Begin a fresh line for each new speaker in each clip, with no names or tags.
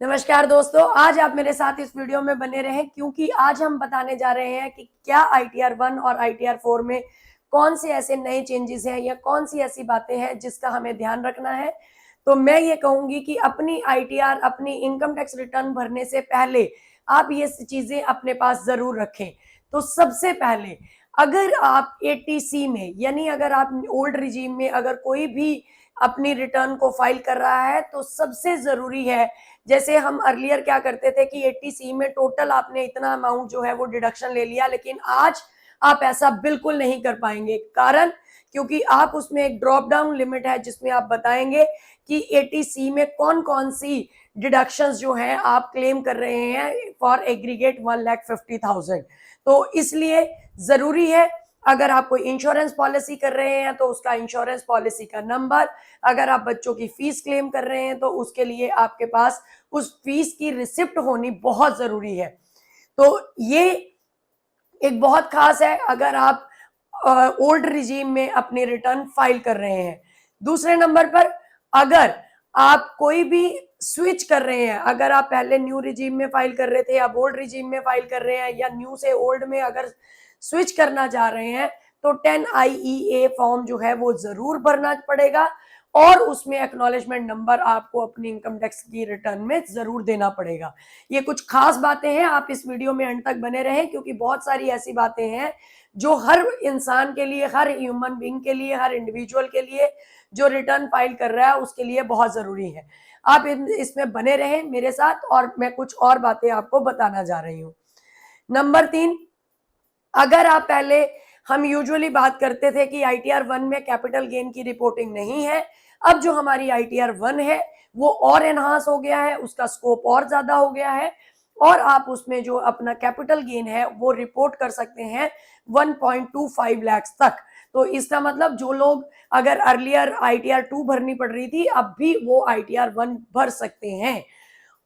नमस्कार दोस्तों, आज आप मेरे साथ इस वीडियो में बने रहें क्योंकि आज हम बताने जा रहे हैं कि क्या ITR 1 और ITR 4 में कौन से ऐसे नए चेंजेस हैं या कौन सी ऐसी बातें हैं जिसका हमें ध्यान रखना है। तो मैं ये कहूंगी कि अपनी ITR, अपनी इनकम टैक्स रिटर्न भरने से पहले आप ये चीजें अपने पास जरूर रखें। तो सबसे पहले, अगर आप 80C में यानी अगर आप ओल्ड रिजीम में अगर कोई भी अपनी रिटर्न को फाइल कर रहा है तो सबसे जरूरी है, जैसे हम अर्लियर क्या करते थे कि 80C में टोटल आपने इतना अमाउंट जो है वो डिडक्शन ले लिया, लेकिन आज आप ऐसा बिल्कुल नहीं कर पाएंगे। कारण क्योंकि आप उसमें एक ड्रॉप डाउन लिमिट है जिसमें आप बताएंगे कि 80C में कौन कौन सी डिडक्शंस जो हैं आप क्लेम कर रहे हैं फॉर एग्रीगेट 1,50,000। तो इसलिए जरूरी है, अगर आप कोई इंश्योरेंस पॉलिसी कर रहे हैं तो उसका इंश्योरेंस पॉलिसी का नंबर, अगर आप बच्चों की फीस क्लेम कर रहे हैं तो उसके लिए आपके पास उस फीस की रिसिप्ट होनी बहुत जरूरी है। तो ये एक बहुत खास है अगर आप ओल्ड रिजीम में अपनी रिटर्न फाइल कर रहे हैं। दूसरे नंबर पर, अगर आप कोई भी स्विच कर रहे हैं, अगर आप पहले न्यू रिजीम में फाइल कर रहे थे, अब ओल्ड रिजीम में फाइल कर रहे हैं या न्यू से ओल्ड में अगर स्विच करना चाह रहे हैं तो 10IEA फॉर्म जो है वो जरूर भरना पड़ेगा और उसमें एक्नॉलेजमेंट नंबर आपको अपनी इनकम टैक्स की रिटर्न में जरूर देना पड़ेगा। ये कुछ खास बातें हैं, आप इस वीडियो में अंत तक बने रहें क्योंकि बहुत सारी ऐसी बातें हैं जो हर इंसान के लिए, हर ह्यूमन बीइंग के लिए, हर इंडिविजुअल के लिए जो रिटर्न फाइल कर रहा है उसके लिए बहुत जरूरी है। आप इसमें बने रहें मेरे साथ और मैं कुछ और बातें आपको बताना जा रही हूँ। नंबर 3, अगर आप पहले, हम यूजुअली बात करते थे कि ITR 1 में कैपिटल गेन की रिपोर्टिंग नहीं है, अब जो हमारी ITR 1 है वो और एनहांस हो गया है, उसका स्कोप और ज्यादा हो गया है और आप उसमें जो अपना कैपिटल गेन है वो रिपोर्ट कर सकते हैं 1.25 लाख तक। तो इसका मतलब जो लोग अगर अर्लियर ITR 2 भरनी पड़ रही थी, अब भी वो ITR 1 भर सकते हैं।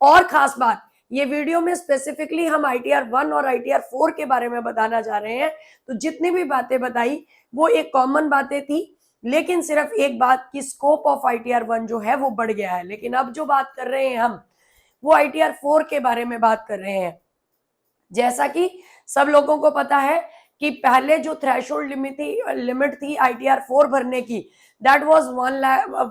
और खास बात, ये वीडियो में स्पेसिफिकली हम ITR 1 और ITR 4 के बारे में बताना जा रहे हैं। तो जितनी भी बातें बताई वो एक कॉमन बातें थी, लेकिन सिर्फ एक बात की स्कोप ऑफ ITR 1 जो है वो बढ़ गया है। लेकिन अब जो बात कर रहे हैं हम वो ITR 4 के बारे में बात कर रहे हैं। जैसा कि सब लोगों को पता है कि पहले जो थ्रेशोल्ड लिमिट थी ITR 4 भरने की, दैट वाज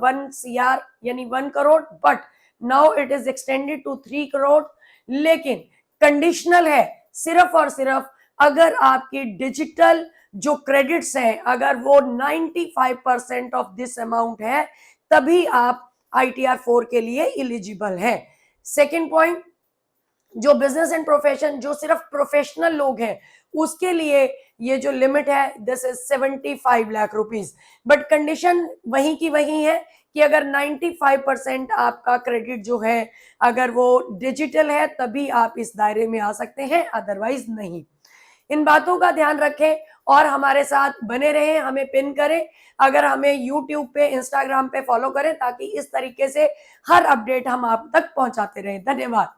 1 CR यानी 1 crore, but now it is extended to 3 crore. लेकिन कंडीशनल है, सिर्फ और सिर्फ अगर आपकी डिजिटल जो क्रेडिट्स हैं अगर वो 95% ऑफ दिस अमाउंट है तभी आप ITR 4 के लिए एलिजिबल है। सेकेंड पॉइंट, जो बिजनेस एंड प्रोफेशन, जो सिर्फ प्रोफेशनल लोग हैं उसके लिए ये जो लिमिट है this is 75 lakh rupees. But condition वही की वही है कि अगर 95% आपका क्रेडिट जो है अगर वो डिजिटल है तभी आप इस दायरे में आ सकते हैं, अदरवाइज नहीं। इन बातों का ध्यान रखें और हमारे साथ बने रहें, हमें पिन करें, अगर हमें यूट्यूब पे, इंस्टाग्राम पे फॉलो करें ताकि इस तरीके से हर अपडेट हम आप तक पहुंचाते रहें। धन्यवाद।